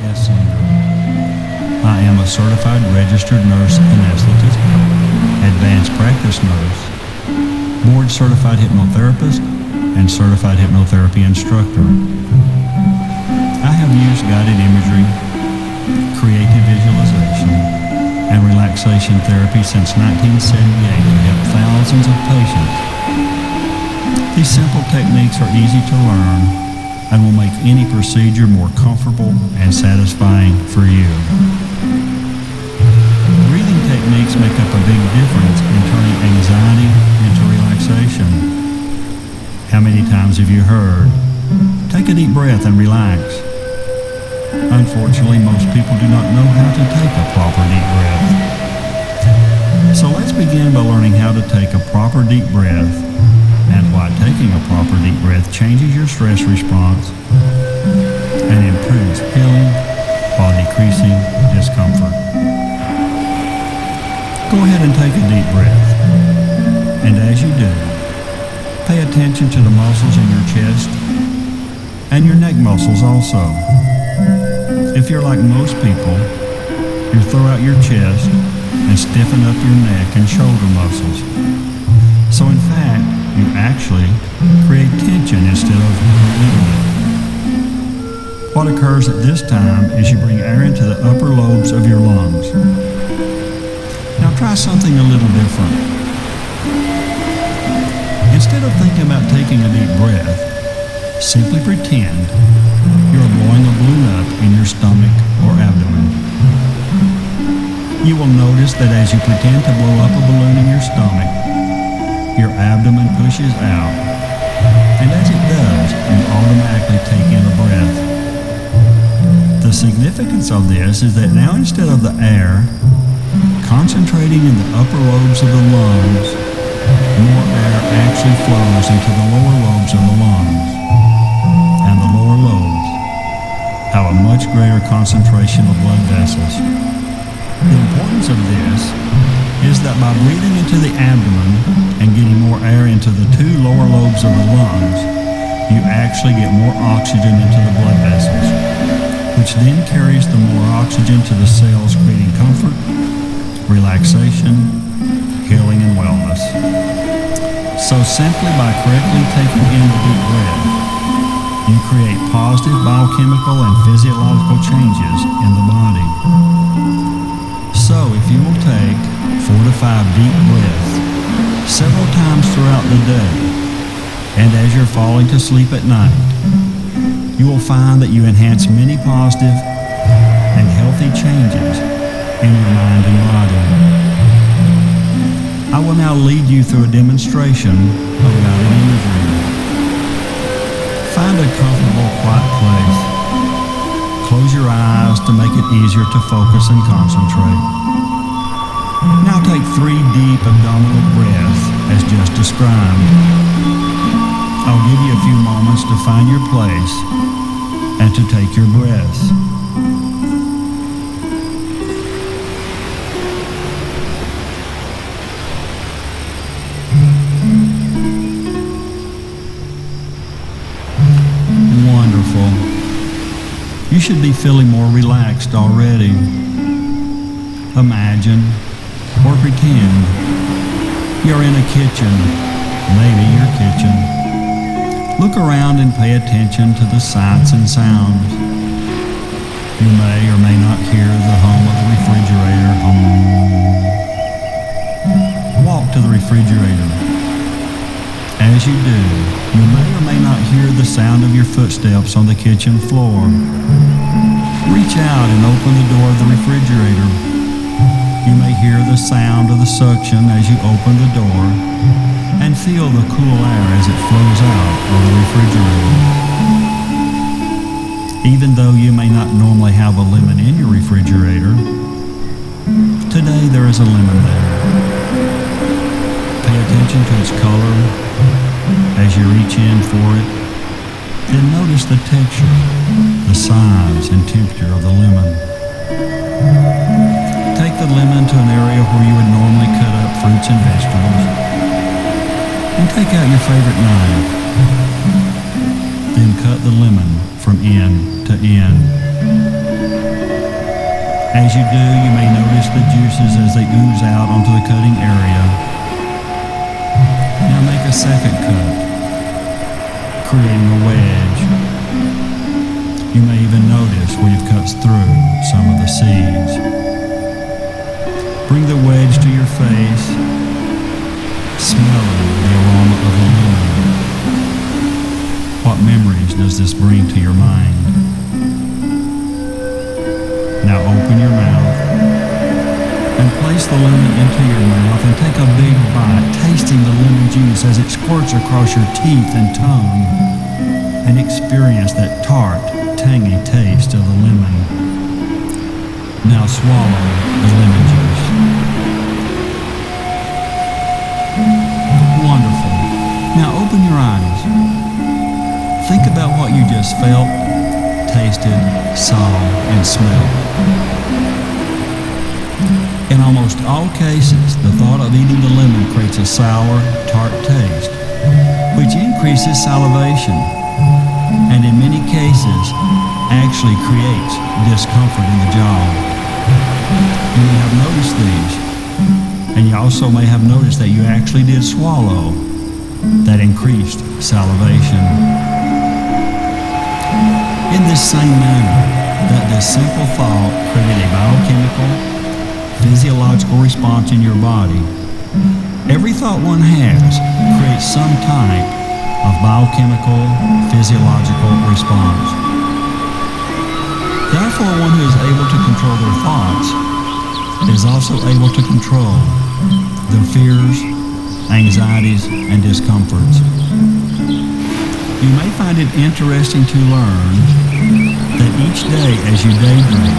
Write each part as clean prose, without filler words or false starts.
Eslinger. I am a certified registered nurse anesthetist, advanced practice nurse, board-certified hypnotherapist, and certified hypnotherapy instructor. I have used guided imagery, creative visualization, and relaxation therapy since 1978 to help thousands of patients. These simple techniques are easy to learn and will make any procedure more comfortable and satisfying for you. Breathing techniques make up a big difference in turning anxiety into relaxation. How many times have you heard, "Take a deep breath and relax"? Unfortunately, most people do not know how to take a proper deep breath. So let's begin by learning how to take a proper deep breath and why taking a proper deep breath changes your stress response and improves healing while decreasing discomfort. Go ahead and take a deep breath. And as you do, pay attention to the muscles in your chest and your neck muscles also. If you're like most people, you throw out your chest and stiffen up your neck and shoulder muscles. So in fact, you actually create tension instead of relieving it. What occurs at this time is you bring air into the upper lobes of your lungs. Now try something a little different. Instead of thinking about taking a deep breath, simply pretend you're blowing a balloon up in your stomach or abdomen. You will notice that as you pretend to blow up a balloon in your stomach, your abdomen pushes out, and as it does, you automatically take in a breath. The significance of this is that now instead of the air concentrating in the upper lobes of the lungs, more air actually flows into the lower lobes of the lungs, and the lower lobes have a much greater concentration of blood vessels. The importance of this is that by breathing into the abdomen and getting more air into the two lower lobes of the lungs, you actually get more oxygen into the blood vessels, which then carries the more oxygen to the cells, creating comfort, relaxation, healing, and wellness. So simply by correctly taking in the deep breath, you create positive biochemical and physiological changes in the body. So if you will take 4 to 5 deep breaths several times throughout the day, and as you're falling to sleep at night, you will find that you enhance many positive and healthy changes in your mind and body. I will now lead you through a demonstration of guided imagery. Find a comfortable, quiet place. Close your eyes to make it easier to focus and concentrate. Now take 3 deep abdominal breaths as just described. I'll give you a few moments to find your place and to take your breaths. Wonderful. You should be feeling more relaxed already. Imagine or pretend you're in a kitchen, maybe your kitchen. Look around and pay attention to the sights and sounds. You may or may not hear the hum of the refrigerator. Walk to the refrigerator. As you do, you may or may not hear the sound of your footsteps on the kitchen floor. Reach out and open the door of the refrigerator. You may hear the sound of the suction as you open the door and feel the cool air as it flows out of the refrigerator. Even though you may not normally have a lemon in your refrigerator, today there is a lemon there. Pay attention to its color as you reach in for it. Then notice the texture, the size and temperature of the lemon. Take the lemon to an area where you would normally cut up fruits and vegetables, and take out your favorite knife. Then cut the lemon from end to end. As you do, you may notice the juices as they ooze out onto the cutting area. Now make a second cut, creating a wedge. You may even notice where you've cut through some of the seeds. Bring the wedge to your face, smelling the aroma of the lemon. What memories does this bring to your mind? Now open your mouth and place the lemon into your mouth and take a big bite, tasting the lemon juice as it squirts across your teeth and tongue, and experience that tart, tangy taste of the lemon. Now swallow the lemon juice. Wonderful. Now open your eyes. Think about what you just felt, tasted, saw, and smelled. In almost all cases, the thought of eating the lemon creates a sour, tart taste, which increases salivation, and in many cases, actually creates discomfort in the jaw. You may have noticed these, and you also may have noticed that you actually did swallow that increased salivation. In this same manner, that this simple thought created a biochemical, physiological response in your body, every thought one has creates some type of biochemical, physiological response. Therefore, one who is able to control their thoughts is also able to control their fears, anxieties, and discomforts. You may find it interesting to learn that each day as you daydream,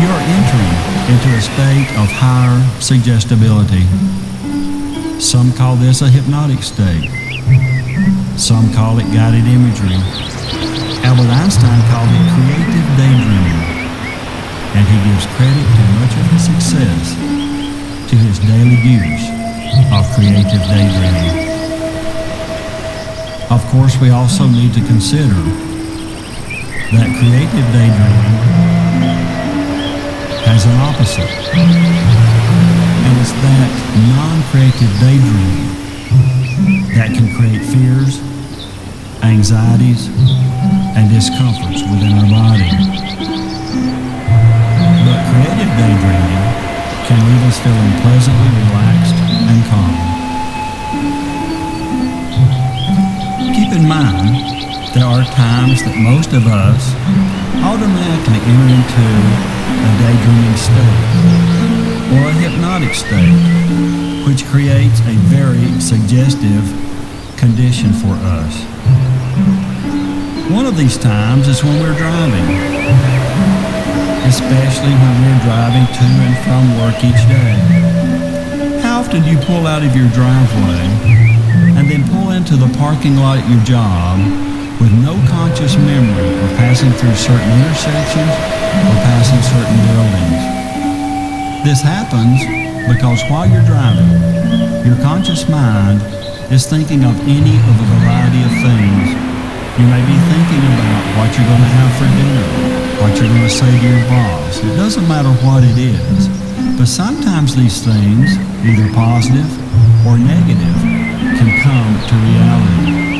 you are entering into a state of higher suggestibility. Some call this a hypnotic state. Some call it guided imagery. Albert Einstein called it creative daydreaming, and he gives credit to much of his success to his daily use of creative daydreaming. Of course, we also need to consider that creative daydreaming has an opposite, and it's that non-creative daydreaming that can create fears, anxieties, and discomforts within our body. But creative daydreaming can leave us feeling pleasantly relaxed and calm. Keep in mind, there are times that most of us automatically enter into a daydreaming state or a hypnotic state, which creates a very suggestive condition for us. One of these times is when we're driving, especially when we're driving to and from work each day. How often do you pull out of your driveway and then pull into the parking lot at your job with no conscious memory of passing through certain intersections or passing certain buildings? This happens because while you're driving, your conscious mind is thinking of any of a variety of things. You may be thinking about what you're going to have for dinner, what you're going to say to your boss. It doesn't matter what it is, but sometimes these things, either positive or negative, can come to reality.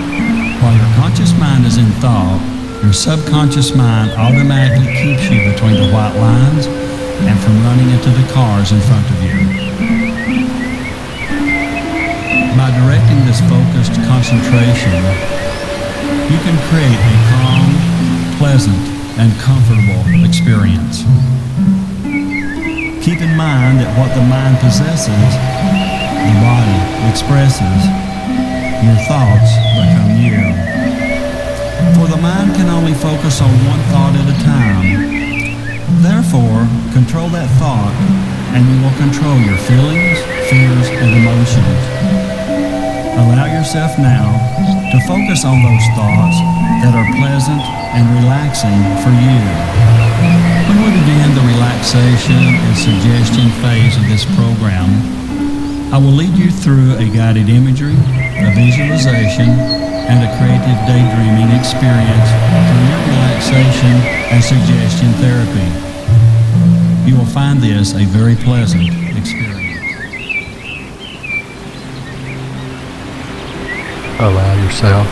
While your conscious mind is in thought, your subconscious mind automatically keeps you between the white lines and from running into the cars in front of you. By directing this focused concentration, you can create a calm, pleasant, and comfortable experience. Keep in mind that what the mind possesses, the body expresses. Your thoughts become you. For the mind can only focus on one thought at a time. Therefore, control that thought, and you will control your feelings, fears, and emotions. Allow yourself now to focus on those thoughts that are pleasant and relaxing for you. When we begin the relaxation and suggestion phase of this program, I will lead you through a guided imagery, a visualization, and a creative daydreaming experience through your relaxation and suggestion therapy. You will find this a very pleasant experience. Allow yourself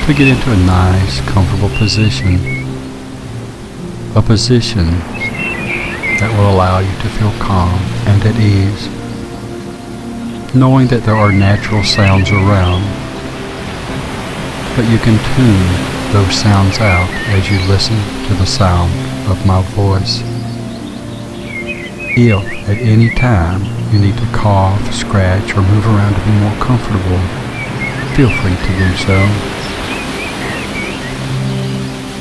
to get into a nice, comfortable position. A position that will allow you to feel calm and at ease, knowing that there are natural sounds around, but you can tune those sounds out as you listen to the sound of my voice. If at any time you need to cough, scratch, or move around to be more comfortable, feel free to do so.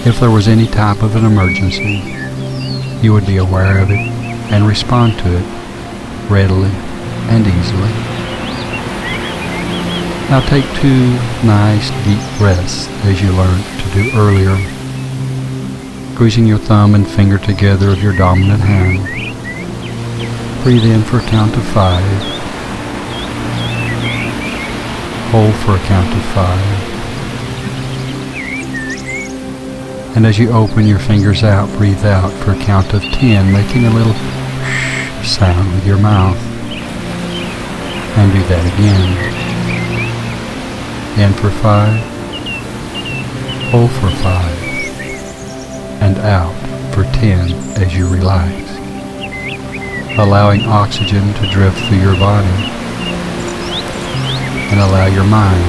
If there was any type of an emergency, you would be aware of it and respond to it readily and easily. Now take 2 nice deep breaths as you learned to do earlier, squeezing your thumb and finger together of your dominant hand. Breathe in for a count of 5. Hold for a count of 5. And as you open your fingers out, breathe out for a count of 10, making a little shh sound with your mouth. And do that again. In for 5. Hold for 5. And out for 10 as you relax, allowing oxygen to drift through your body, and allow your mind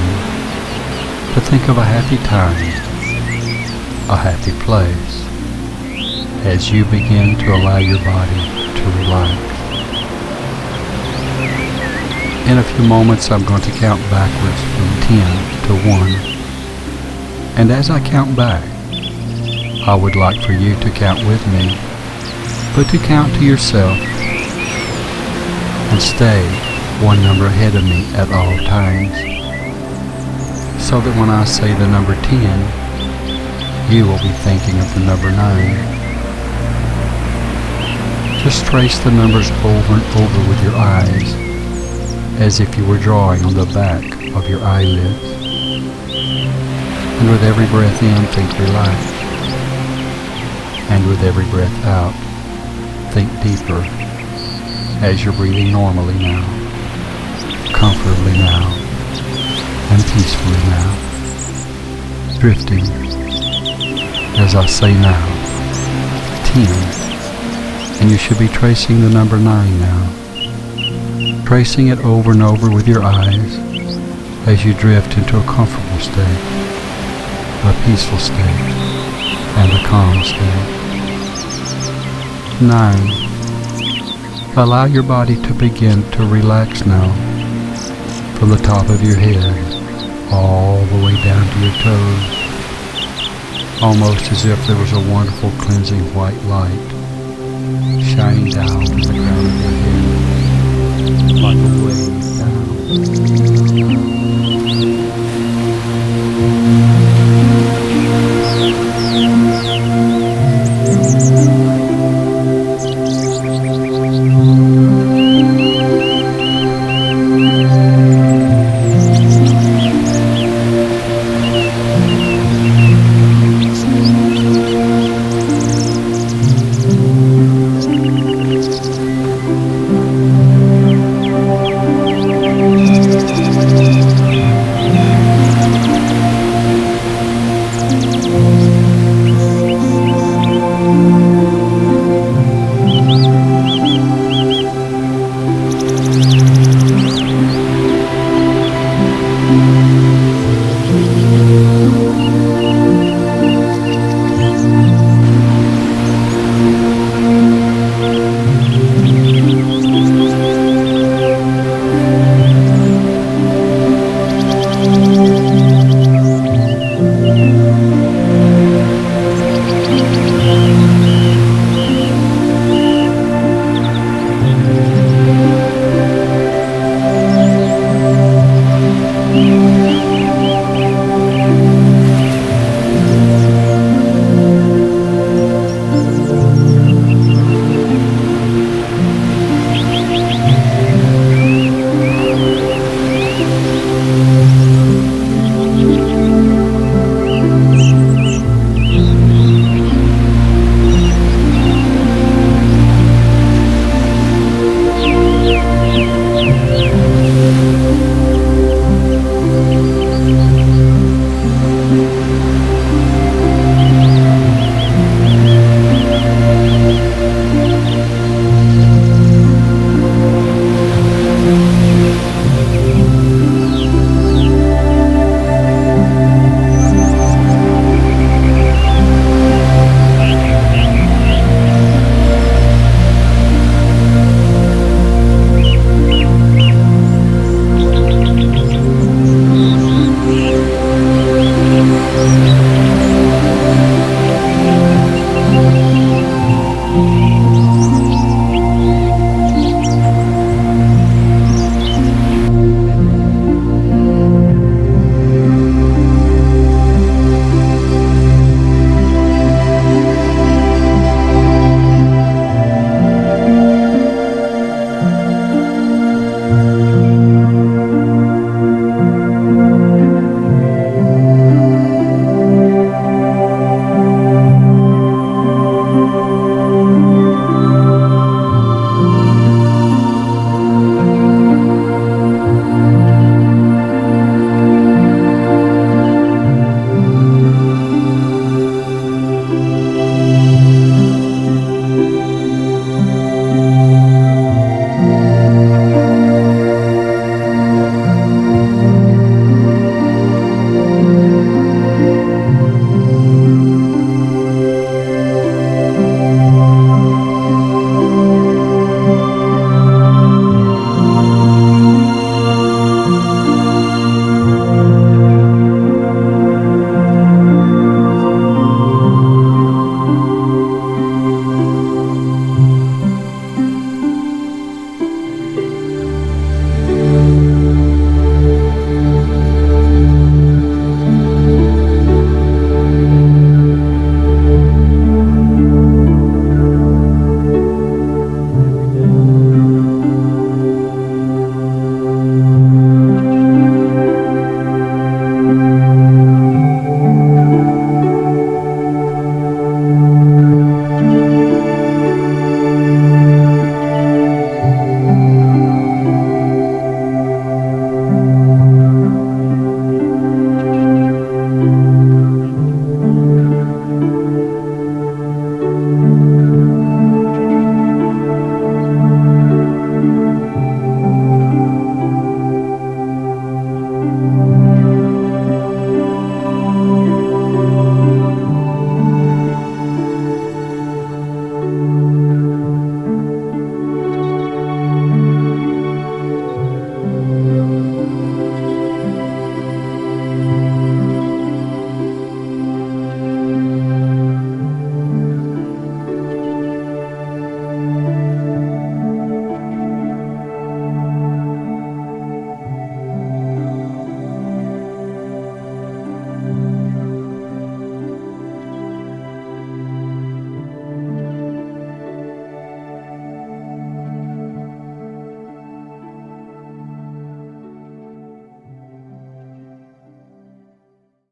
to think of a happy time, a happy place, as you begin to allow your body to relax. In a few moments I'm going to count backwards from 10 to 1, and as I count back, I would like for you to count with me, but to count to yourself and stay 1 number ahead of me at all times, so that when I say the number 10, you will be thinking of the number 9. Just trace the numbers over and over with your eyes, as if you were drawing on the back of your eyelids. And with every breath in, think relax. And with every breath out, think deeper, as you're breathing normally now, comfortably now, and peacefully now, drifting, as I say now, 10, and you should be tracing the number 9 now, tracing it over and over with your eyes as you drift into a comfortable state, a peaceful state, and a calm state. 9. Allow your body to begin to relax now, from the top of your head, all the way down to your toes, almost as if there was a wonderful cleansing white light shining down from the